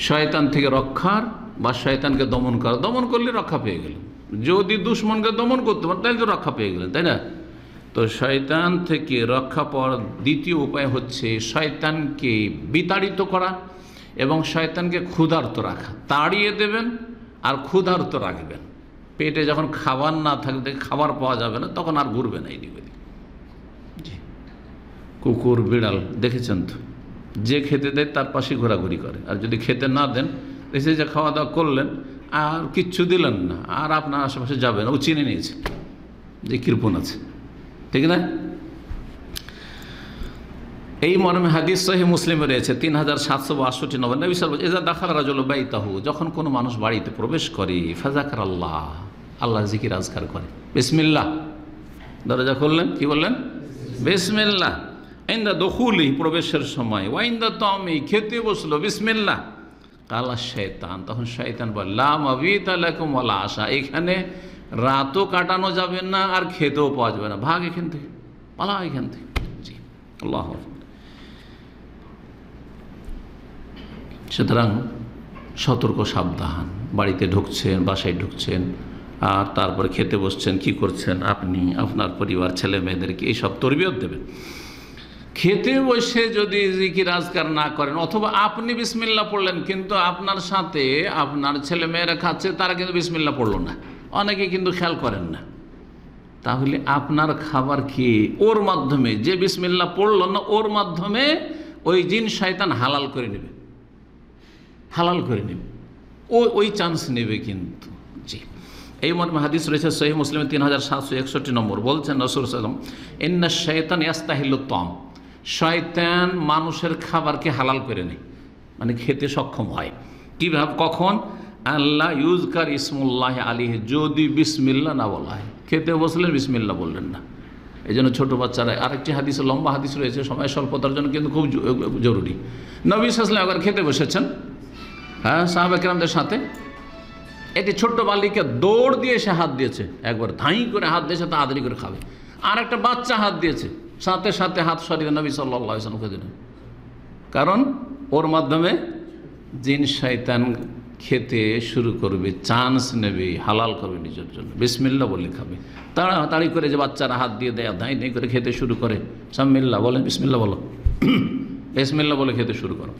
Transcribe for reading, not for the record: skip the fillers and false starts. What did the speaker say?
শয়তান থেকে রক্ষার বা শয়তানকে দমন করা, দমন করলে রক্ষা পেয়ে গেলেন। যদি দুশ্মনকে দমন করতে পারেন তাহলে তো রক্ষা পেয়ে গেলেন, তাই না? তো শয়তান থেকে রক্ষা পাওয়ার দ্বিতীয় উপায় হচ্ছে শয়তানকে বিতাড়িত করা এবং শয়তানকে ক্ষুধার্ত রাখা। তাড়িয়ে দেবেন আর ক্ষুধার্ত রাখবেন। পেটে যখন খাবার না থাকবে, খাবার পাওয়া যাবে না, তখন আর ঘুরবে না এদিক ওদিক। জি, কুকুর বিড়াল দেখেছেন তো, যে খেতে দেয় তার পাশে ঘোরাঘুরি করে, আর যদি খেতে না দেন, এসে যে খাওয়া দাওয়া করলেন আর কিচ্ছু দিলেন না, আর আপনার আশেপাশে যাবে না, ও চিনে নিয়েছে যে কৃপণ আছে, ঠিক না? এই মর্মে হাদিস সহিহ মুসলিমে রয়েছে 3762 নম্বর। নবী সাল্লাল্লাহু আলাইহি ওয়াসাল্লাম ইযা দাখালা রাজুলু বাইতাহু, যখন কোনো মানুষ বাড়িতে প্রবেশ করে, ফাযাকার আল্লাহ, আল্লাহর জিকির আজকার করে, বিসমিল্লাহ, দরজা খুললেন, কি বললেন? বিসমিল্লাহ। ইনদা দুখুলি, প্রবেশের সময়, ওয়া ইনদা তামি, খেতে বসলো, বিসমিল্লাহ। কালা শয়তান, তখন শয়তান বলে, লা মাবিতা লাকুম ওয়ালা আশা, এখানে রাতও কাটানো যাবে না আর খেতেও পাওয়া যাবে না, ভাগ এখান থেকে, পালা এখান থেকে। জি, আল্লাহু আকবার। সুতরাং সতর্ক, সাবধান। বাড়িতে ঢুকছেন, বাসায় ঢুকছেন, আর তারপরে খেতে বসছেন, কি করছেন আপনি, আপনার পরিবার, ছেলে মেয়েদেরকে এইসব তরবিয়ত দেবেন। খেতে বসে যদি জিকির আজকার না করেন, অথবা আপনি বিসমিল্লাহ পড়লেন কিন্তু আপনার সাথে আপনার ছেলে মেয়েরা খাচ্ছে, তারা কিন্তু বিসমিল্লাহ পড়লো না, অনেকে কিন্তু খেয়াল করেন না, তাহলে আপনার খাবার খেয়ে ওর মাধ্যমে, যে বিসমিল্লাহ পড়ল না, ওর মাধ্যমে ওই জিন শয়তান হালাল করে নেবে, হালাল করে নেবে, ওই চান্স নেবে কিন্তু। জি, এই মর্মে হাদিস রয়েছে সহিহ মুসলিমে 3761 নম্বর। বলছেন রাসূল সাল্লাল্লাহু আলাইহি ওয়াসাল্লাম, ইন্না শাইতান ইয়াস্তাহিল্লু তাম, শয়তান মানুষের খাবারকে হালাল করে নেয়, মানে খেতে সক্ষম হয়। কীভাবে, কখন? আল্লাহ ইউজকার ইসমুল্লাহ আলাইহি, যদি বিসমিল্লাহ না বলা হয়। খেতে বসলেন, বিসমিল্লাহ বললেন না। এই জন্য ছোটো বাচ্চারা, আরেকটি হাদিসে, লম্বা হাদিস রয়েছে, সময় স্বল্পতার জন্য কিন্তু খুব জরুরি। নবী সাল্লাল্লাহু আলাইহি ওয়াসাল্লাম একবার খেতে বসেছেন, হ্যাঁ, সাহাবা কেরামদের সাথে। এটি ছোট্ট বালিকা দৌড় দিয়ে সে হাত দিয়েছে, একবার ধাই করে হাত দিয়েছে, তা আদরি করে খাবে। আর একটা বাচ্চা হাত দিয়েছে, সাথে সাথে হাত সরিয়ে নবী সাল্লাল্লাহু আলাইহি ওয়াসাল্লামকে দিলেন, কারণ ওর মাধ্যমে জিন শয়তান খেতে শুরু করবে, চান্স নেবে, হালাল করবে নিজের জন্য। বিসমিল্লাহ বলে খাবে। তাড়াতাড়ি করে যে বাচ্চারা হাত দিয়ে দেয়, ধাই ধাই করে খেতে শুরু করে, সামিল্লাহ বলেন, বিসমিল্লাহ বলো, বিসমিল্লাহ বলে খেতে শুরু করো।